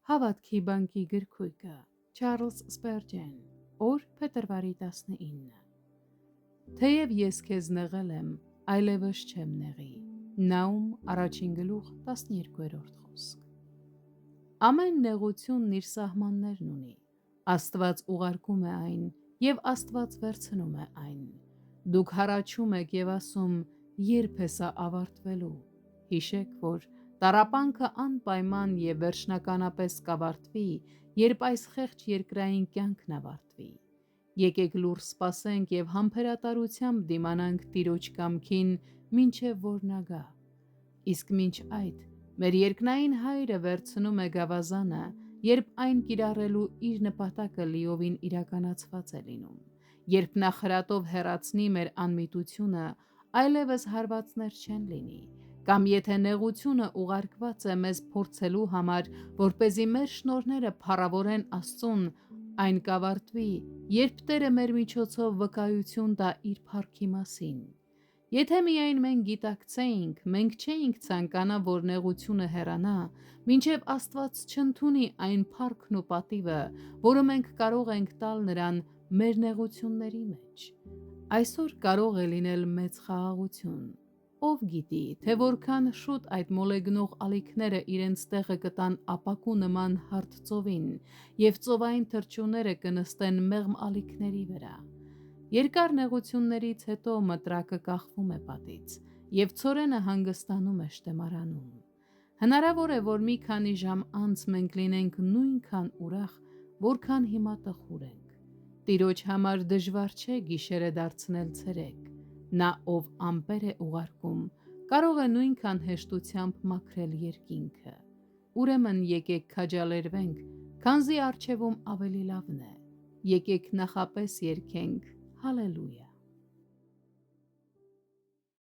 Հավատքի բանկի գրքույկը Չարլզ Սպերջեն, օր փետրվարի 19։ Թեև ես քեզ նեղել եմ, այլևս չեմ նեղի։ Նաում առաջին գլուխ 12-րդ խոսք։ Ամեն նեղությունն իր սահմաններն ունի։ Աստված ուղարկում է այն, և Աստված վերցնում է այն։ Դուք հառաչում եք և ասում, երբ է սա ավարտվելու։ Հիշեք, որ տառապանքը անպայման և վերջնականապես կավարտվի, երբ այս խեղճ երկրային կյանքն ավարտվի։ Եկեք լուռ սպասենք և համբերատարությամբ դիմանանք Տիրոջ կամքին, մինչև որ նա գա։ Իսկ մինչ այդ, մեր երկնային Հայրը վերցնում է գավազանը, երբ այն կիրառելու իր նպատակը լիովին իրականացված է լինում, երբ նա խրատով հեռացնի մեր անմիտությունը, այլևս հարվածներ չեն լինի, կամ եթե նեղությունը ուղարկված է մեզ փորձելու համար, որպեսզի մեր շնորհները փառավորեն Աստծուն, այն կավարտվի, երբ Տերը մեր միջոցով վկայություն տա իր փառքի մասին։ Եթե միայն մենք գիտակցեինք, մենք չէինք ցանկանա, որ նեղությունը հեռանա, մինչև Աստված չընդունի այն փառքն ու պատիվը, որը մենք կարող ենք տալ նրան մեր նեղությունների մեջ։ Այսօր կարող է լինել մեծ խաղաղություն։ Ով գիտի, թե որքան շուտ այդ մոլեգնող ալիքները իրենց տեղը կտան ապակու նման հարթ ծովին, և ծովային թռչունները կնստեն մեղմ ալիքների վրա։ Երկար նեղություններից հետո մտրակը կախվում է պատից, և ցորենը հանգստանում է շտեմարանում։ Հնարավոր է, որ մի քանի ժամ անց մենք լինենք նույնքան ուրախ, որքան հիմա տխուր ենք։ Տիրոջ համար դժվար չէ գիշերը դարձնել ցերեկ։ Նա, ով ամպեր է ուղարկում, կարող է նույնքան հեշտությամբ մաքրել երկինքը։ Ուրեմն եկեք քաջալերվենք, քանզի առջևում ավելի լավն է։ Եկեք նախապես երգենք հալելույա։